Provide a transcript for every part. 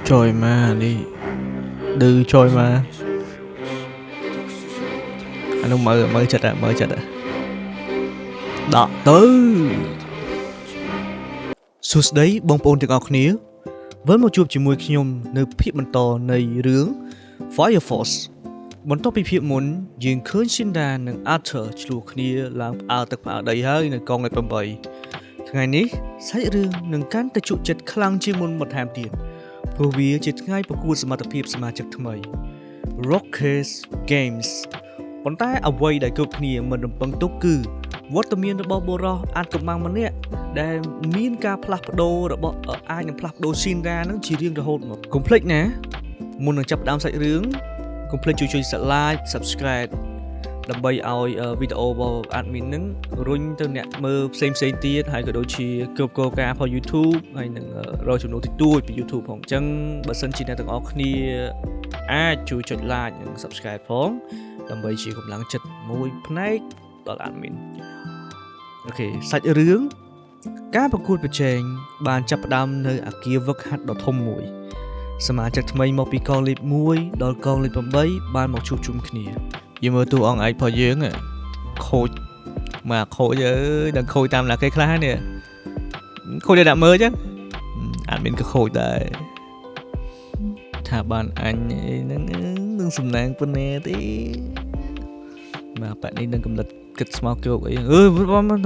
Trời mà đi Đư trời mà anh không mở chật à đó tưสุดđấy បងប្អូនទាំងអស់គ្នាវិលមកជួបជាមួយខ្ញុំនៅភាពបន្តនៃរឿង Fire Force បន្ទាប់ពីភាពមុនយើងឃើញ Shinra និង Arthur ឆ្លោះគ្នាឡើងផ្អើលទឹកផ្អើលដីហើយនៅកងលេខ8ថ្ងៃនេះសាច់រឿងនឹងកាន់តែជក់ចិត្តខ្លាំងជាងមុនបន្ថែមទៀតព្រោះវាជាថ្ងៃប្រកួតសមត្ថភាពសមាជិកថ្មី Rockers Games ប៉ុន្តែអ្វីដែលគ្រប់គ្នាមិនរំពឹងទុកគឺវត្តមានរបស់បុរសអាចកំបាំងម្នាក់ដែលមានការផ្លាស់ប្ដូររបស់អាចនឹងផ្លាស់ប្ដូរ Shinra នឹងជារៀងរហូតមកកុំភ្លេចណាមុននឹងចាប់ផ្ដើមសាច់រឿងកុំភ្លេចជួយ like subscribe ដើម្បីឲ្យវីដេអូរបស់ admin នឹងរុញទៅអ្នកមើលផ្សេងទៀតហើយក៏ដូចជាគ្រប់គោលការណ៍របស់ YouTube ហើយនឹងរកចំណូលតិចតួចពី YouTube ផងអញ្ចឹងបើសិនជាអ្នកទាំងអស់គ្នាអាចជួយចុច like និង subscribe ផងដើម្បីជាកម្លាំងចិត្តមួយផ្នែកដល់ admin អូខេសាច់រឿងការប្រកួតប្រជែងបានចាប់ផ្ដើមនៅអគារវឹកហាត់ដ៏ធំមួយសមាជិកថ្មីមកពីកងលេខ1ដល់កងលេខ8បានមកជួបជុំគ្នាយើងមើលតួអង្គឯករបស់យើងខូចមកខូចអើយដឹងខូចតាមណាគេខ្លះនេះខូចដល់ដាក់មើលចឹងអត់មានក៏ខូចដែរថាបានអញហ្នឹងនឹងសំណាងប៉ុណ្ណេះទេមកប៉ានេះនឹងកំណត់គិតស្មោកជោគអី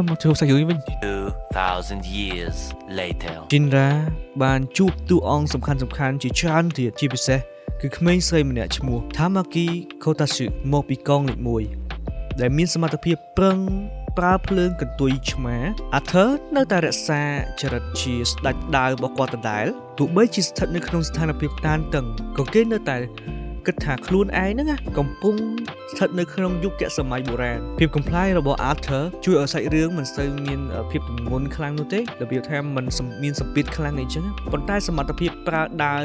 មកជួបសាច់រឿងវិញ 2000 years later Shinra បានជួបតួអង្គសំខាន់ជាច្រើនទៀតជាពិសេសគឺក្មេងស្រីម្នាក់ឈ្មោះ Tamaki Kotatsu មកពីកងលេខ1ដែលមានសមត្ថភាពប្រឹងប្រើភ្លើងកន្ទុយឆ្មា Arthur នៅតែរក្សាចរិតជាស្ដេចដាវរបស់គាត់ដដែលទោះបីជាស្ថិតនៅក្នុងស្ថានភាពតានតឹងក៏គេនៅតែគិតថាខ្លួនឯងហ្នឹងកំពុងស្ថិតនៅក្នុងយុគសម័យបុរាណភាពកំ pl របស់ Arthur ជួយឲ្យសាច់រឿងមិនសូវមានភាពទម្ងន់ខ្លាំងនោះទេរបៀបថាมันមានសម្ពាធខ្លាំងអីចឹងប៉ុន្តែសមត្ថភាពប្រើដាវ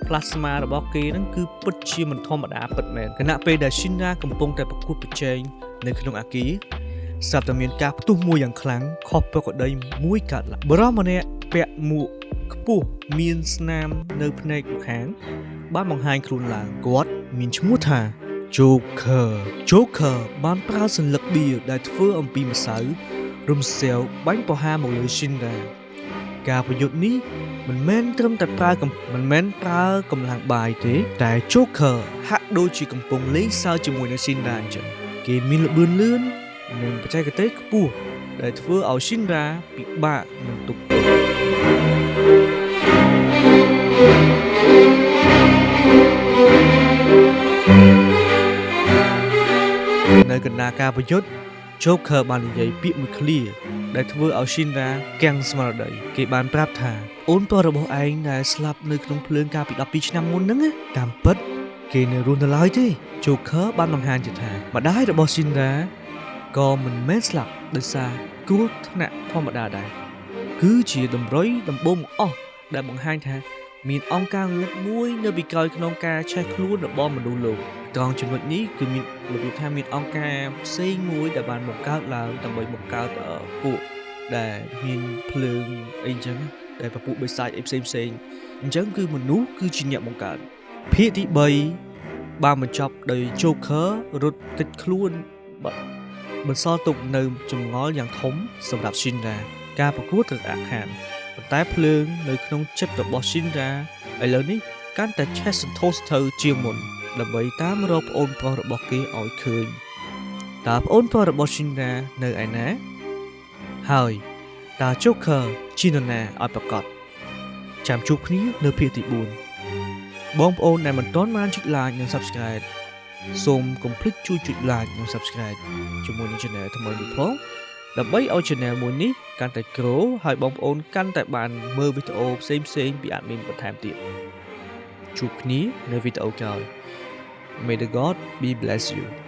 plasma របស់គេហ្នឹងគឺពិតជាមិនធម្មតាពិតមែនខណៈពេលដែល Shinra កំពុងតែប្រកួតប្រជែងនៅក្នុងអគារស្រាប់តែមានការផ្ទុះមួយយ៉ាងខ្លាំងខុសប្រក្រតីមួយកើតឡើងបរិសម្នាក់ពាក់មួកខ្ពស់មានស្នាមនៅភ្នែកម្ខាងបានបង្ហាញខ្លួនឡើងគាត់មានឈ្មោះថា Joker បានប្រើសន្លឹកបៀដែលធ្វើអំពីម្សៅរំសាវបាញ់ប្រហារមកលើ Shinra ការប្រយុទ្ធនេះមិនមែនត្រឹមតែប្រើកម្លាំងបាយទេតែ Joker ហាក់ដូចជាកំពុងលេងសើចជាមួយនឹង Shinra អញ្ចឹងគេមានល្បឿនលឿននិងបច្ចេកទេសខ្ពស់ដែលធ្វើឲ្យ Shinra ពិបាកនឹងទប់ទល់នៅកណ្ដាលការប្រយុទ្ធ Joker បាននិយាយពាក្យមួយឃ្លាដែលធ្វើឲ្យ Shinra កាំងស្មារតីគេបានប្រាប់ថាអូនប្រុសរបស់ឯងដែលស្លាប់នៅក្នុងភ្លើងកាលពី12ឆ្នាំមុនហ្នឹងតាមពិតគេនៅរស់នៅឡើយទេ Joker បានបង្ហាញថាម្ដាយរបស់ Shinra ក៏មិនមែនស្លាប់ដោយសារគ្រោះថ្នាក់ធម្មតាដែរគឺជាតម្រុយដំបូងបង្អស់ដែលបង្ហាញថាមានអង្គការងឹតមួយនៅពីក្រោយក្នុងការឆេះខ្លួនរបស់មនុស្សលោកត្រង់ចំណុចនេះគឺមានរបៀបថាមានអង្គការផ្សេងមួយដែលបានបង្កើតឡើងដើម្បីបង្កើតពួកដែលមានភ្លើងអីចឹងដែលពពួកបិសាចអីផ្សេងអញ្ចឹងគឺមនុស្សគឺជាអ្នកបង្កើតភាគទី3បានបញ្ចប់ដោយ Joker រត់គេចខ្លួនបន្សល់ទុកនៅចម្ងល់យ៉ាងធំសម្រាប់ Shinra ការប្រកួតទៅអាខានប៉ុន្តែភ្លើងនៅក្នុងចិត្តរបស់ Shinra ឥឡូវនេះកាន់តែឆេះសន្ធោសន្ធៅជាងមុនដើម្បីតាមរកប្អូនប្រុសរបស់គេឲ្យឃើញតើប្អូនប្រុសរបស់ Shinra នៅឯណាហើយតើ Joker ជានរណាឲ្យប្រកាសចាំជួបគ្នានៅភាគទី4បងប្អូនដែលមិនទាន់បានចុច like និង subscribe សូមកុំភ្លេចជួយចុច like និង subscribe ជាមួយនឹង channel ថ្មីនេះផងដើម្បីឲ្យ channel មួយនេះកាន់តែ grow ហើយបងប្អូនកាន់តែបានមើលវីដេអូផ្សេងពី admin បន្ថែមទៀតជួបគ្នានៅវីដេអូក្រោយ May the God be bless you